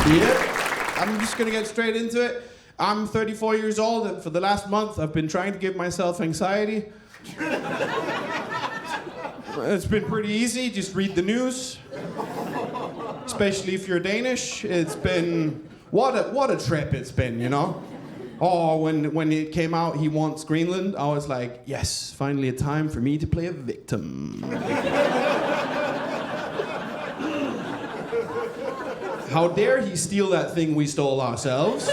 Yeah, I'm just gonna get straight into it. I'm 34 years old, and for the last month, I've been trying to give myself anxiety. It's been pretty easy, just read the news. Especially if you're Danish. It's been, what a trip it's been, you know? Oh, when it came out, he wants Greenland, I was like, yes, finally a time for me to play a victim. How dare he steal that thing we stole ourselves?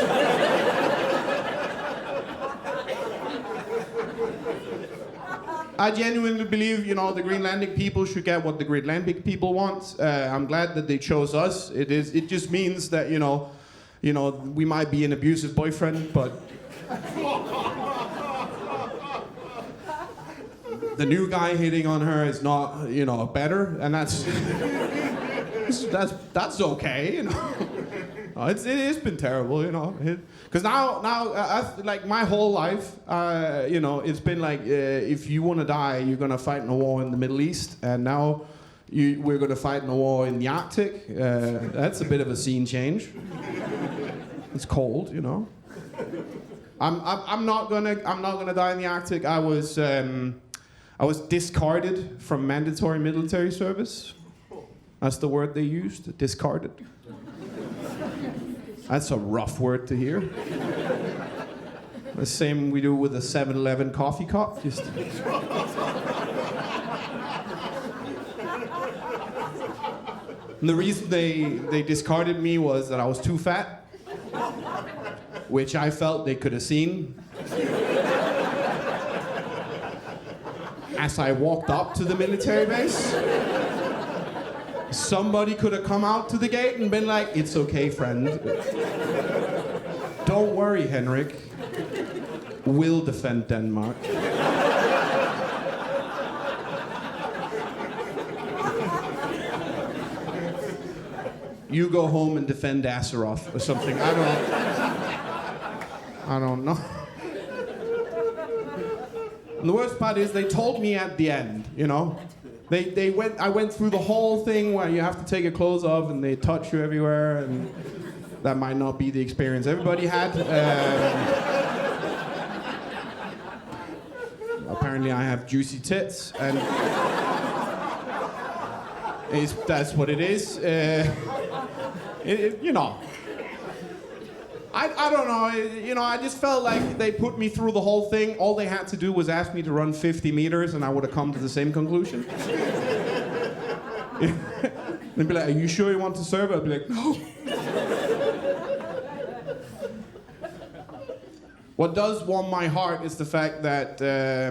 I genuinely believe, you know, the Greenlandic people should get what the Greenlandic people want. I'm glad that they chose us. It just means that, you know, we might be an abusive boyfriend, but the new guy hitting on her is not, you know, better, and that's okay, you know. It has been terrible, you know. Because now, like my whole life, you know, it's been like if you want to die, you're gonna fight in a war in the Middle East, and now we're gonna fight in a war in the Arctic. That's a bit of a scene change. It's cold, you know. I'm not gonna die in the Arctic. I was discarded from mandatory military service. That's the word they used, discarded. That's a rough word to hear. The same we do with a 7-Eleven coffee cup. Just. And the reason they discarded me was that I was too fat, which I felt they could have seen. As I walked up to the military base, somebody could have come out to the gate and been like, it's okay, friend. Don't worry, Henrik. We'll defend Denmark. You go home and defend Azeroth or something. I don't know. And the worst part is they told me at the end, you know. I went through the whole thing where you have to take your clothes off and they touch you everywhere, and that might not be the experience everybody had. Apparently I have juicy tits, and that's what it is. You know. I don't know, you know, I just felt like they put me through the whole thing. All they had to do was ask me to run 50 meters and I would have come to the same conclusion. They'd be like, are you sure you want to serve? I'd be like, no. What does warm my heart is the fact that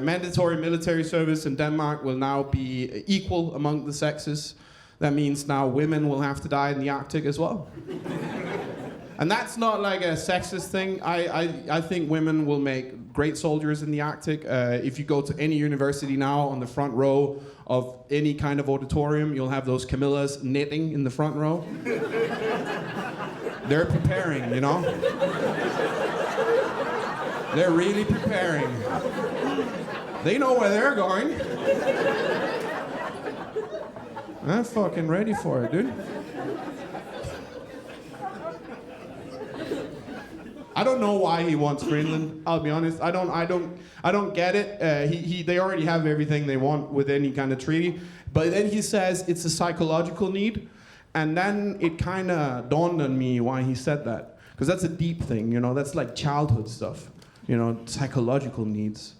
mandatory military service in Denmark will now be equal among the sexes. That means now women will have to die in the Arctic as well. And that's not like a sexist thing. I think women will make great soldiers in the Arctic. If you go to any university now, on the front row of any kind of auditorium, you'll have those Camillas knitting in the front row. They're preparing, you know? They're really preparing. They know where they're going. I'm fucking ready for it, dude. I don't know why he wants Greenland. I'll be honest. I don't get it. They already have everything they want with any kind of treaty. But then he says it's a psychological need, and then it kind of dawned on me why he said that. Because that's a deep thing, you know. That's like childhood stuff, you know, psychological needs.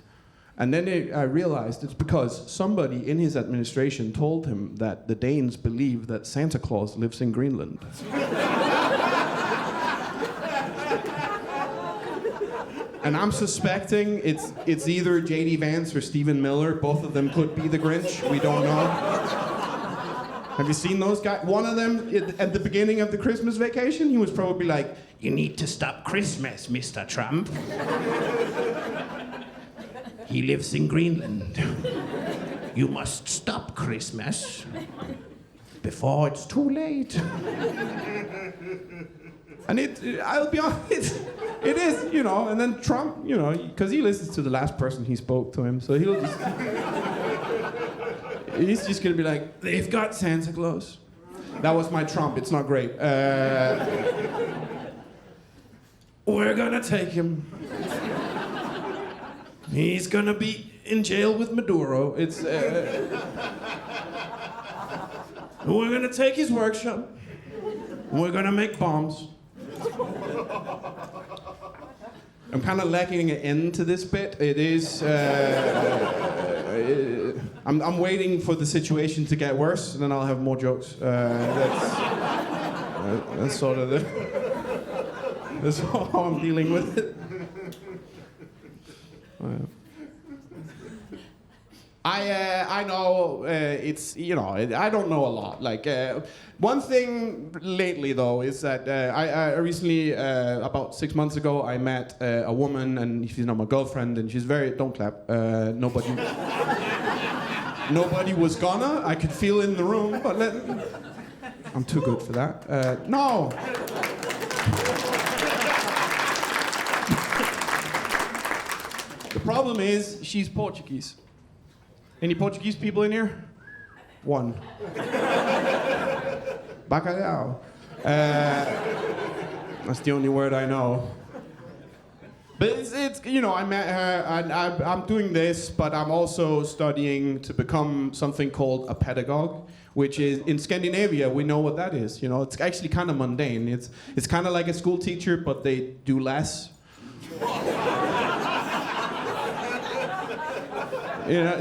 And then I realized it's because somebody in his administration told him that the Danes believe that Santa Claus lives in Greenland. And I'm suspecting it's either J.D. Vance or Stephen Miller. Both of them could be the Grinch. We don't know. Have you seen those guys? One of them, at the beginning of the Christmas vacation, he was probably like, "You need to stop Christmas, Mr. Trump. He lives in Greenland. You must stop Christmas before it's too late." And I'll be honest, it is, you know, and then Trump, you know, because he listens to the last person he spoke to him, so he's just gonna be like, they've got Santa Claus. That was my Trump. It's not great. We're gonna take him. He's gonna be in jail with Maduro. We're gonna take his workshop. We're gonna make bombs. I'm kind of lacking an end to this bit. It is. I'm waiting for the situation to get worse, and then I'll have more jokes. That's sort of that's how I'm dealing with it. I know it's, you know, I don't know a lot. Like one thing lately though is that I recently about 6 months ago I met a woman, and she's not my girlfriend, and she's very, don't clap, nobody was gonna, I could feel it in the room, but I'm too good for that. No. The problem is she's Portuguese. Any Portuguese people in here? One. Bacalhau. That's the only word I know. But it's you know, I met her, and I'm doing this, but I'm also studying to become something called a pedagogue, which is, in Scandinavia, we know what that is. You know, it's actually kind of mundane. It's kind of like a school teacher, but they do less. You know,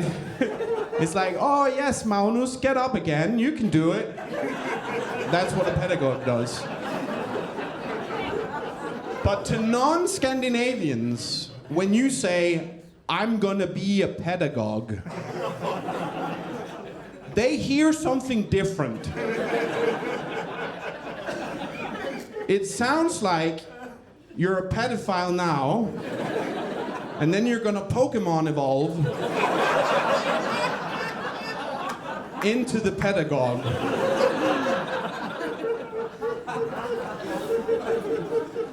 it's like, oh yes, Magnus, get up again, you can do it. That's what a pedagogue does. But to non-Scandinavians, when you say, I'm gonna be a pedagogue, they hear something different. It sounds like you're a pedophile now, and then you're gonna Pokemon evolve into the pedagogue.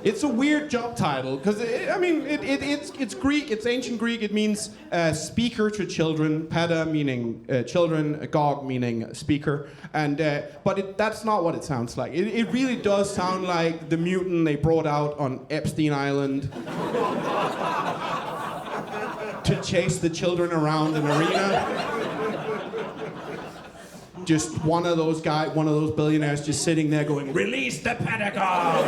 It's a weird job title, because it's Greek, it's ancient Greek, it means speaker to children, peda meaning children, gog meaning speaker, and but that's not what it sounds like. It really does sound like the mutant they brought out on Epstein Island to chase the children around an arena. Just one of those billionaires just sitting there going, release the pedagogue!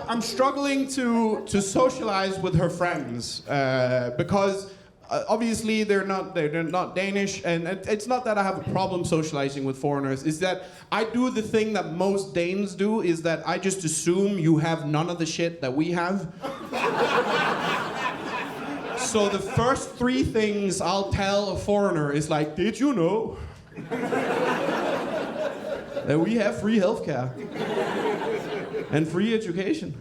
I'm struggling to socialize with her friends because obviously they're not Danish, and it's not that I have a problem socializing with foreigners. It's that I do the thing that most Danes do, is that I just assume you have none of the shit that we have. So the first 3 things I'll tell a foreigner is like, did you know that we have free healthcare and free education?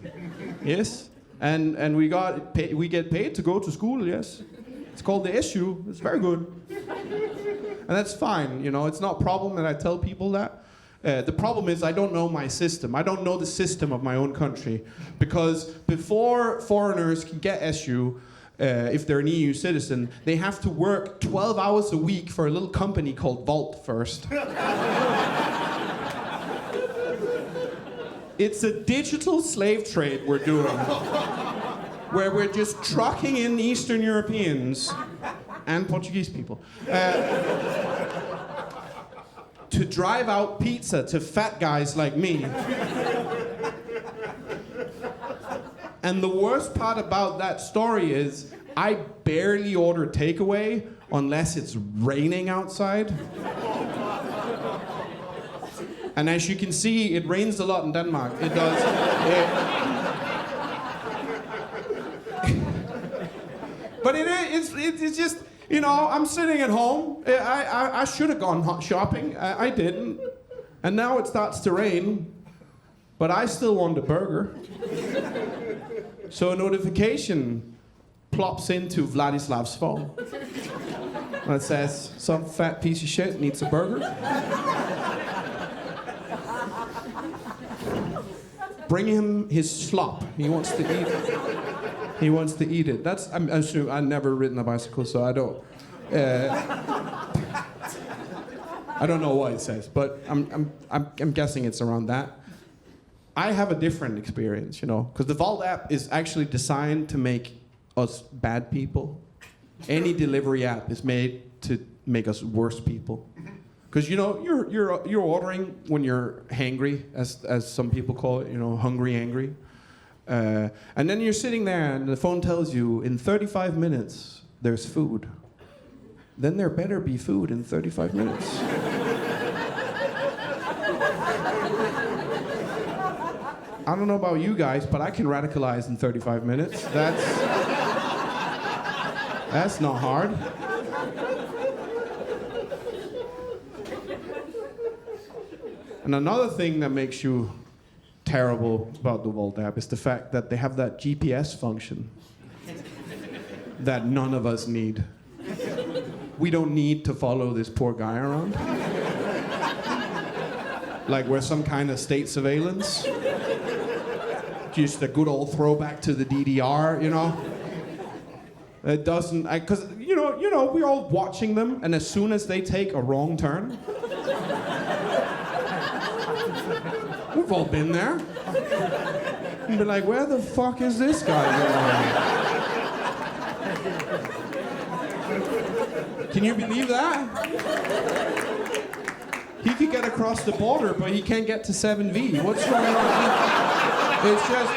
Yes, and we get paid to go to school. Yes. It's called the issue. It's very good. And that's fine, you know, it's not a problem that I tell people that. The problem is I don't know my system. I don't know the system of my own country. Because before foreigners can get SU, if they're an EU citizen, they have to work 12 hours a week for a little company called Volt first. It's a digital slave trade we're doing, where we're just trucking in Eastern Europeans and Portuguese people to drive out pizza to fat guys like me. And the worst part about that story is I barely order takeaway unless it's raining outside. And as you can see, it rains a lot in Denmark. It does. But it's just, you know, I'm sitting at home. I should have gone shopping. I didn't. And now it starts to rain. But I still want a burger. So a notification plops into Vladislav's phone. And it says, some fat piece of shit needs a burger. Bring him his slop. He wants to eat it. He wants to eat it. I'm sure I've never ridden a bicycle, so I don't. I don't know what it says, but I'm guessing it's around that. I have a different experience, because the Vault app is actually designed to make us bad people. Any delivery app is made to make us worse people. Because you're ordering when you're hangry, as some people call it, hungry, angry. And then you're sitting there and the phone tells you in 35 minutes there's food. Then there better be food in 35 minutes. I don't know about you guys, but I can radicalize in 35 minutes. That's not hard. And another thing that makes you terrible about the Volt app is the fact that they have that GPS function that none of us need. We don't need to follow this poor guy around. Like we're some kind of state surveillance. Just a good old throwback to the DDR, It doesn't, because we're all watching them, and as soon as they take a wrong turn, we've all been there. And be like, where the fuck is this guy going? Can you believe that? He could get across the border, but he can't get to 7V. What's going on? It's just...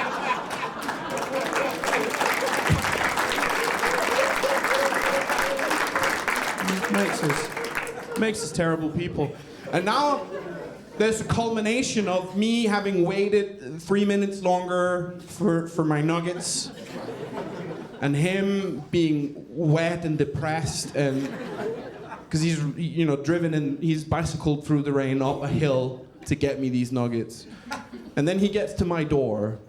makes us terrible people. And now there's a culmination of me having waited 3 minutes longer for my nuggets, and him being wet and depressed, and because he's he's bicycled through the rain up a hill to get me these nuggets. And then he gets to my door,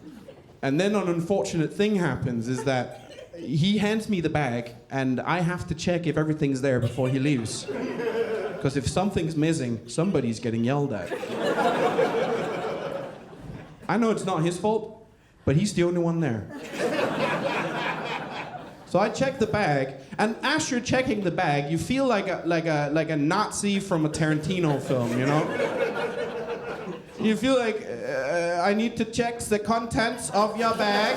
and then an unfortunate thing happens is that he hands me the bag, and I have to check if everything's there before he leaves. Because if something's missing, somebody's getting yelled at. I know it's not his fault, but he's the only one there. So I check the bag, and as you're checking the bag, you feel like a Nazi from a Tarantino film, You feel like, I need to check the contents of your bag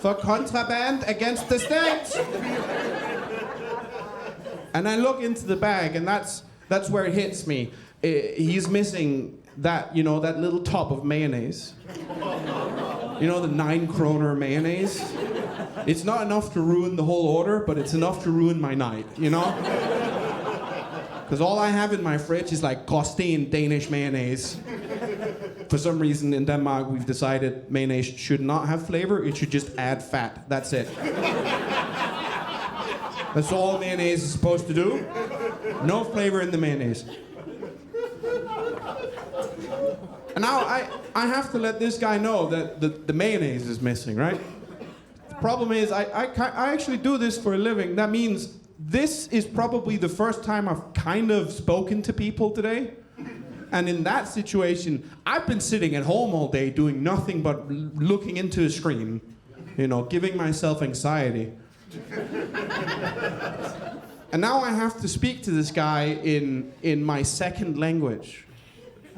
for contraband against the state. And I look into the bag, and that's where it hits me. He's missing that, that little tub of mayonnaise. The 9 kroner mayonnaise. It's not enough to ruin the whole order, but it's enough to ruin my night, Because all I have in my fridge is like Gråsten Danish mayonnaise. For some reason in Denmark we've decided mayonnaise should not have flavor, it should just add fat. That's it. That's all mayonnaise is supposed to do. No flavor in the mayonnaise. And now I have to let this guy know that the mayonnaise is missing, right? The problem is I actually do this for a living. That means this is probably the first time I've kind of spoken to people today. And in that situation, I've been sitting at home all day doing nothing but looking into a screen, giving myself anxiety. And now I have to speak to this guy in my second language.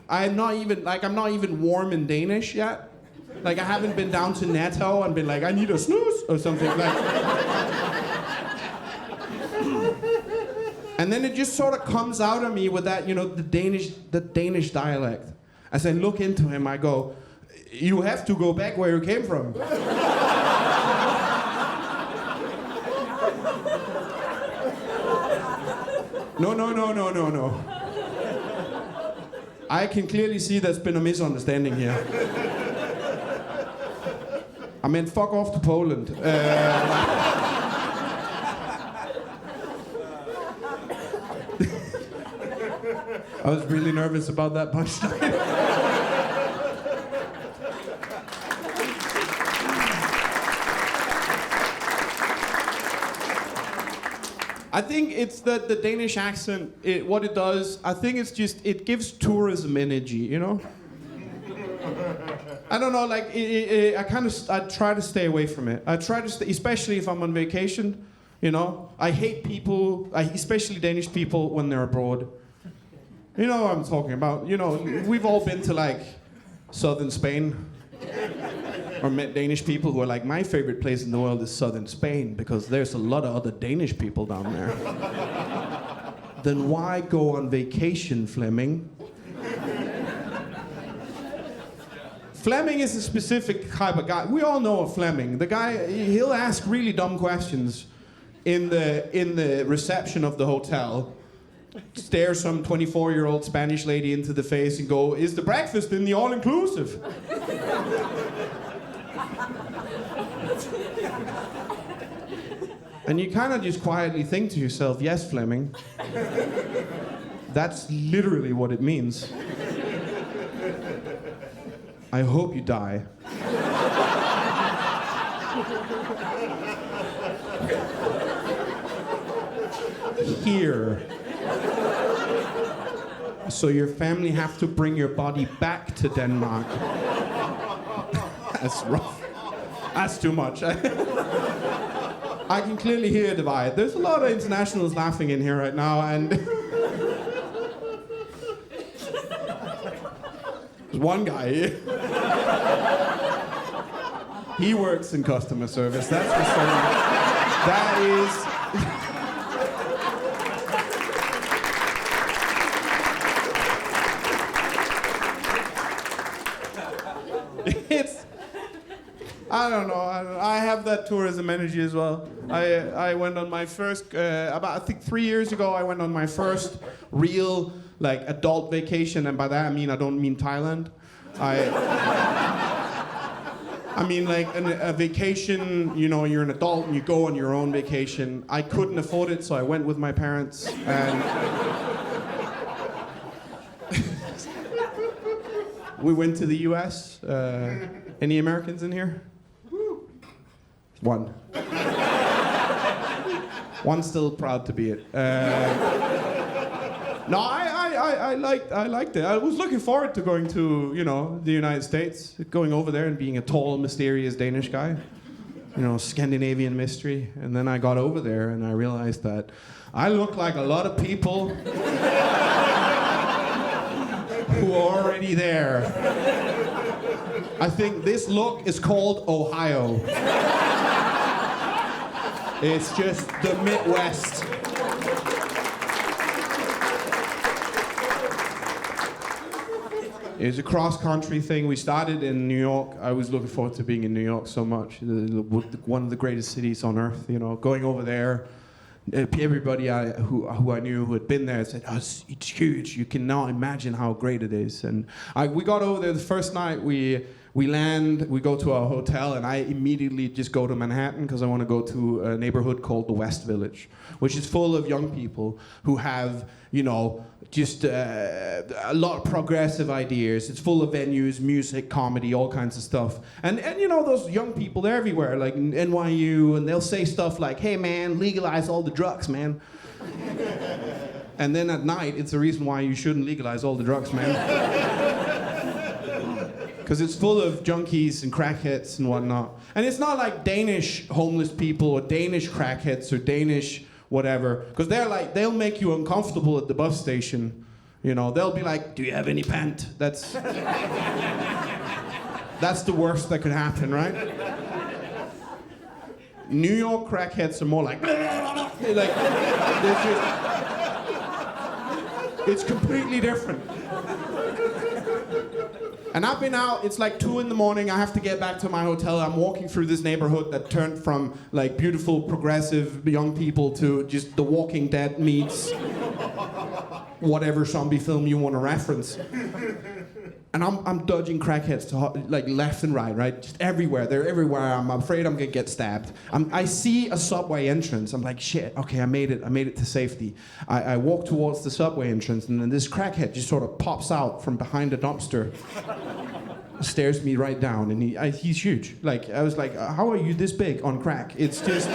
I'm not even warm in Danish yet. Like I haven't been down to Netto and been like, I need a snooze or something like. And then it just sort of comes out of me with that, the Danish dialect. As I look into him, I go, you have to go back where you came from. No. I can clearly see there's been a misunderstanding here. I meant fuck off to Poland. I was really nervous about that punchline. I think it's the Danish accent. What it does, I think it's just it gives tourism energy. You know. I don't know. Like I try to stay away from it. I try to stay, especially if I'm on vacation. You know, I hate people, especially Danish people when they're abroad. You know what I'm talking about. You know, we've all been to like southern Spain. Or met Danish people who are like, my favorite place in the world is southern Spain because there's a lot of other Danish people down there. Then why go on vacation, Flemming? Fleming is a specific type of guy. We all know a Fleming. The guy, he'll ask really dumb questions in the reception of the hotel. Stare some 24-year-old Spanish lady into the face and go, is the breakfast in the all-inclusive? And you kind of just quietly think to yourself, yes, Fleming. That's literally what it means. I hope you die. Here. So your family have to bring your body back to Denmark. That's rough. That's too much. I can clearly hear a divide. There's a lot of internationals laughing in here right now, and there's one guy. He works in customer service. That's for certain. That is. I don't know. I have that tourism energy as well. I went on my first, I think 3 years ago, I went on my first real, like, adult vacation. And by that I don't mean Thailand. I mean, like, a vacation, you know, you're an adult and you go on your own vacation. I couldn't afford it, so I went with my parents. And we went to the US. Any Americans in here? One. One's still proud to be it. No, I liked it. I was looking forward to going to, you know, the United States, going over there and being a tall, mysterious Danish guy, you know, Scandinavian mystery. And then I got over there and I realized that I look like a lot of people who are already there. I think this look is called Ohio. It's just the Midwest. It's a cross-country thing. We started in New York. I was looking forward to being in New York so much. One of the greatest cities on earth, you know, going over there. Everybody who I knew who had been there said, oh, it's huge. You cannot imagine how great it is. And we got over there the first night. We land, we go to our hotel, and I immediately just go to Manhattan because I want to go to a neighborhood called the West Village, which is full of young people who have, you know, just a lot of progressive ideas. It's full of venues, music, comedy, all kinds of stuff. And you know, those young people, they're everywhere, like NYU, and they'll say stuff like, hey man, legalize all the drugs, man. And then at night, it's the reason why you shouldn't legalize all the drugs, man. Because it's full of junkies and crackheads and whatnot. And it's not like Danish homeless people or Danish crackheads or Danish whatever. Because they'll make you uncomfortable at the bus station. You know, they'll be like, do you have any pant? That's the worst that could happen, right? New York crackheads are more like it's completely different. And I've been out, it's like 2 a.m, I have to get back to my hotel. I'm walking through this neighborhood that turned from like beautiful, progressive young people to just The Walking Dead meets whatever zombie film you want to reference. And I'm dodging crackheads to like left and right? Just everywhere, they're everywhere. I'm afraid I'm gonna get stabbed. I see a subway entrance, I'm like, shit, okay, I made it to safety. I walk towards the subway entrance, and then this crackhead just sort of pops out from behind a dumpster, stares me right down, and he's huge. Like, I was like, how are you this big on crack? It's just...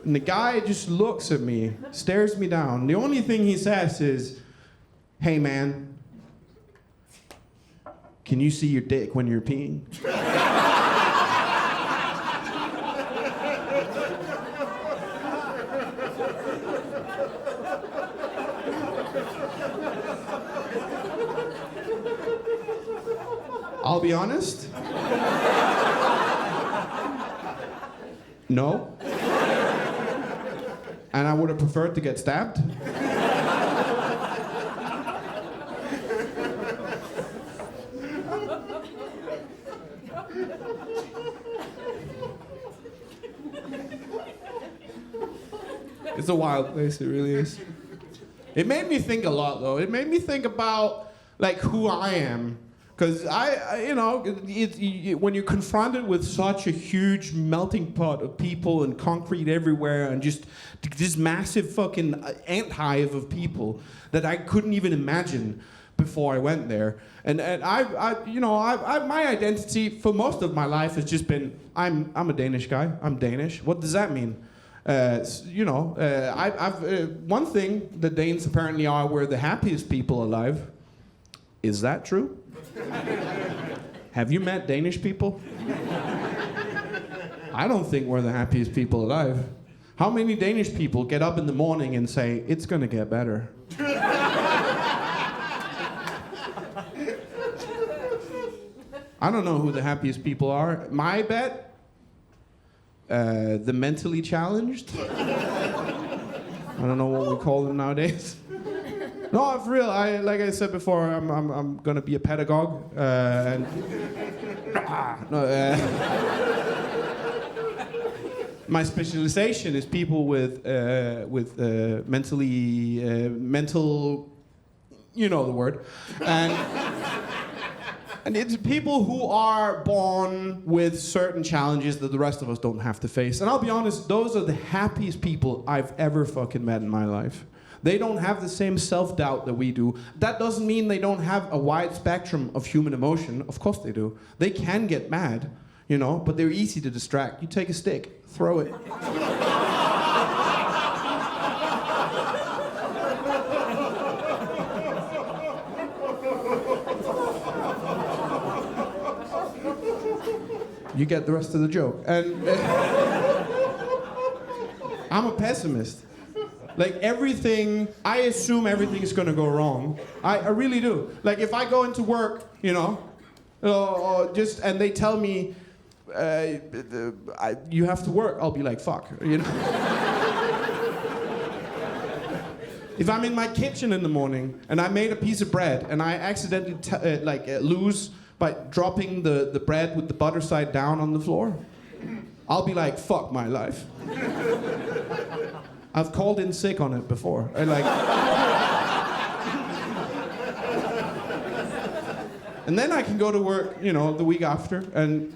And the guy just looks at me, stares me down. The only thing he says is, "Hey man, can you see your dick when you're peeing?" I'll be honest. No. And I would have preferred to get stabbed. It's a wild place, it really is. It made me think a lot, though. It made me think about, like, who I am. Because when you're confronted with such a huge melting pot of people and concrete everywhere and just this massive fucking ant hive of people that I couldn't even imagine before I went there. And my identity for most of my life has just been, I'm a Danish guy. I'm Danish. What does that mean? One thing the Danes apparently are, we're the happiest people alive. Is that true? Have you met Danish people? I don't think we're the happiest people alive. How many Danish people get up in the morning and say, "It's gonna get better"? I don't know who the happiest people are. My bet, the mentally challenged. I don't know what we call them nowadays. No, for real. Like I said before, I'm gonna be a pedagogue, my specialization is people with mental, you know the word, and it's people who are born with certain challenges that the rest of us don't have to face. And I'll be honest, those are the happiest people I've ever fucking met in my life. They don't have the same self-doubt that we do. That doesn't mean they don't have a wide spectrum of human emotion. Of course they do. They can get mad, but they're easy to distract. You take a stick, throw it. You get the rest of the joke. And I'm a pessimist. Like everything, I assume everything is gonna go wrong. I really do. Like if I go into work, and they tell me, you have to work, I'll be like, fuck, If I'm in my kitchen in the morning and I made a piece of bread and I accidentally lose by dropping the bread with the butter side down on the floor, I'll be like, fuck my life. I've called in sick on it before. And then I can go to work, the week after, and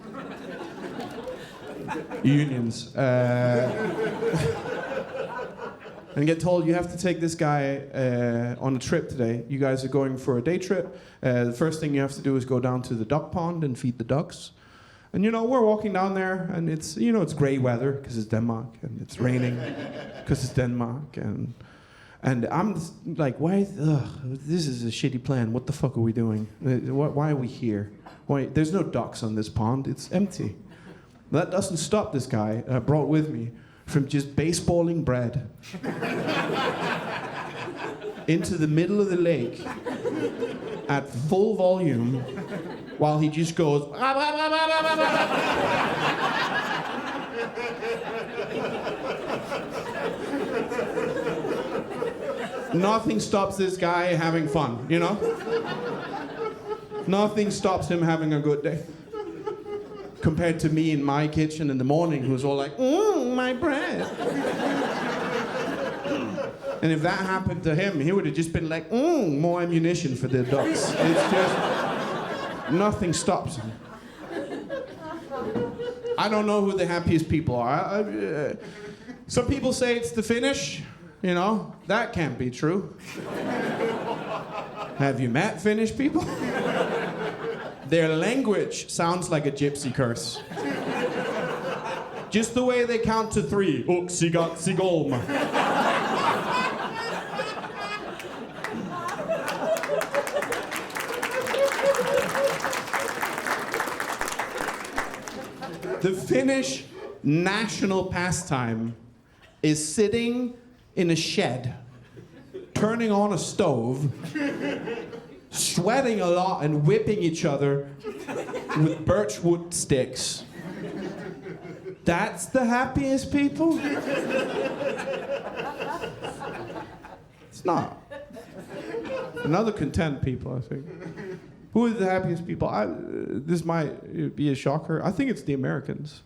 unions. And get told, you have to take this guy on a trip today. You guys are going for a day trip. The first thing you have to do is go down to the duck pond and feed the ducks. And we're walking down there, and it's gray weather because it's Denmark, and it's raining because it's Denmark, and I'm like, why? This is a shitty plan. What the fuck are we doing? Why are we here? Why? There's no ducks on this pond. It's empty. That doesn't stop this guy I brought with me from just baseballing bread into the middle of the lake at full volume. While he just goes, nothing stops this guy having fun, Nothing stops him having a good day. Compared to me in my kitchen in the morning, who's all like, my bread. And if that happened to him, he would have just been like, more ammunition for the ducks. It's just... Nothing stops him. I don't know who the happiest people are. Some people say it's the Finnish. That can't be true. Have you met Finnish people? Their language sounds like a gypsy curse. Just the way they count to 3. Sigolm. The Finnish national pastime is sitting in a shed, turning on a stove, sweating a lot and whipping each other with birchwood sticks. That's the happiest people? It's not. Another content people, I think. Who are the happiest people? This might be a shocker. I think it's the Americans.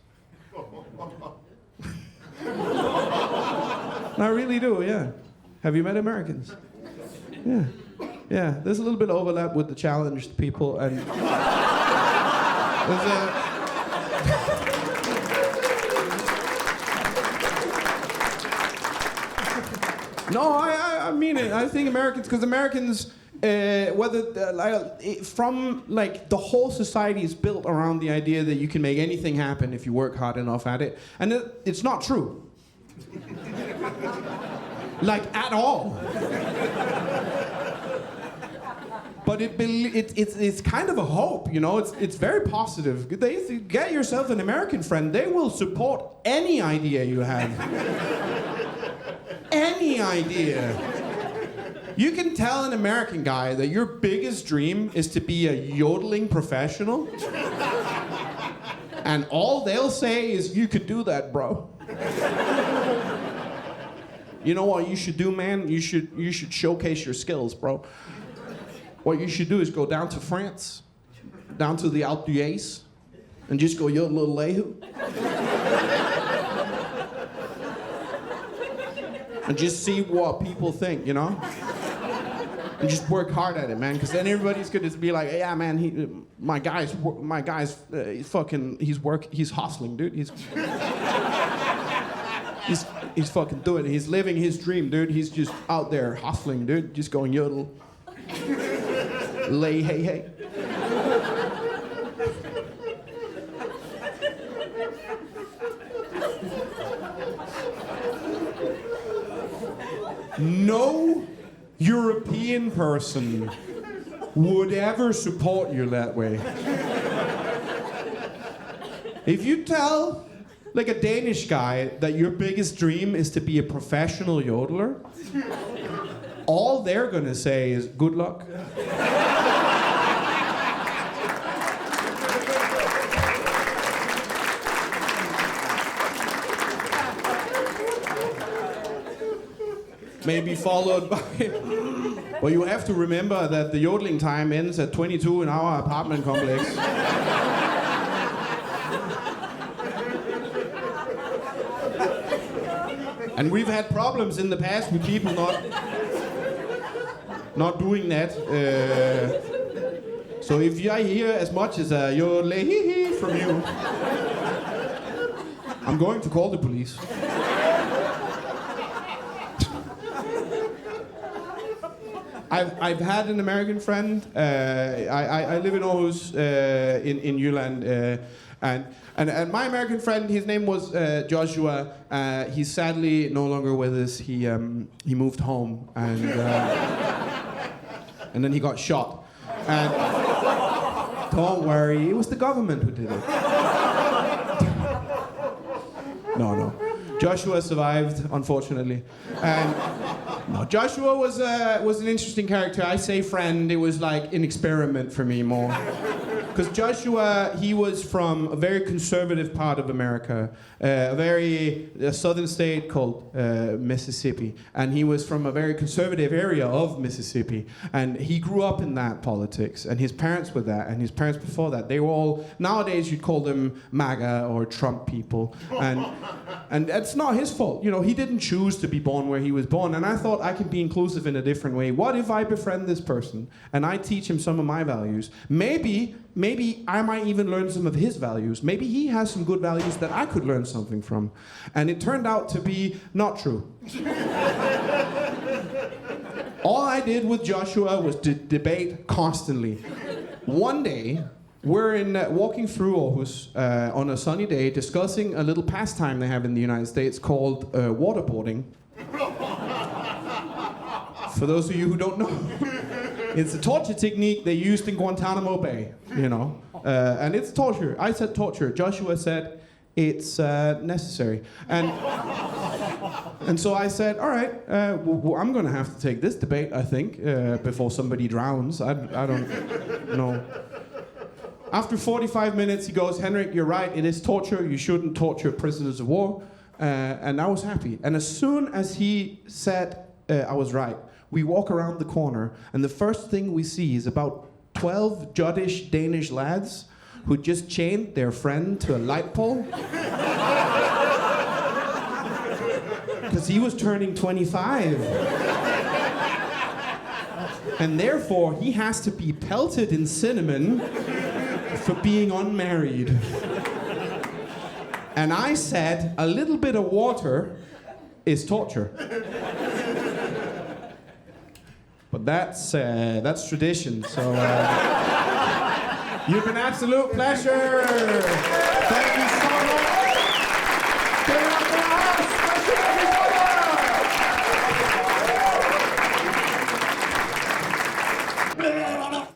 I really do, yeah. Have you met Americans? Yeah. Yeah, there's a little bit of overlap with the challenged people, and there's a... No, I mean it. I think Americans, because Americans, from like the whole society is built around the idea that you can make anything happen if you work hard enough at it, and it's not true. Like at all. But it's kind of a hope, you know. It's very positive. Get yourself an American friend. They will support any idea you have. Any idea. You can tell an American guy that your biggest dream is to be a yodeling professional, and all they'll say is, "You could do that, bro." You know what you should do, man? You should showcase your skills, bro. What you should do is go down to France, down to the Alpe d'Huez, and just go yodel lehu. And just see what people think, you know? And just work hard at it, man, because then everybody's gonna be like, yeah, man, my guy's he's hustling, dude. He's fucking doing it. He's living his dream, dude. He's just out there hustling, dude. Just going yodel. Lay, hey, hey. No European person would ever support you that way. If you tell, like a Danish guy, that your biggest dream is to be a professional yodeler, all they're gonna say is, good luck. Maybe followed by... Well, you have to remember that the yodeling time ends at 22 in our apartment complex. And we've had problems in the past with people not doing that. So if I hear as much as a yodel from you, I'm going to call the police. I've had an American friend. I live in Aarhus, in Jylland, and my American friend, his name was Joshua. He's sadly no longer with us. He moved home, and then he got shot. And don't worry, it was the government who did it. No. Joshua survived, unfortunately. And no, Joshua was an interesting character. I say friend, it was like an experiment for me more. Because Joshua, he was from a very conservative part of America, a southern state called Mississippi. And he was from a very conservative area of Mississippi. And he grew up in that politics. And his parents were that. And his parents before that, they were all, nowadays you'd call them MAGA or Trump people. And that's not his fault. You know, he didn't choose to be born where he was born. And I thought I could be inclusive in a different way. What if I befriend this person and I teach him some of my values? Maybe I might even learn some of his values. Maybe he has some good values that I could learn something from. And it turned out to be not true. All I did with Joshua was to debate constantly. One day, we're walking through Aarhus on a sunny day, discussing a little pastime they have in the United States called waterboarding. For those of you who don't know, it's a torture technique they used in Guantanamo Bay, you know. And it's torture. I said torture. Joshua said it's necessary. And so I said, all right, I'm going to have to take this debate, I think, before somebody drowns. I don't know. After 45 minutes, he goes, Henrik, you're right. It is torture. You shouldn't torture prisoners of war. And I was happy. And as soon as he said I was right, we walk around the corner, and the first thing we see is about 12 juddish Danish lads who just chained their friend to a light pole. Because he was turning 25. And therefore, he has to be pelted in cinnamon for being unmarried. And I said, a little bit of water is torture. But that's tradition, so you've been an absolute pleasure. Thank you so much.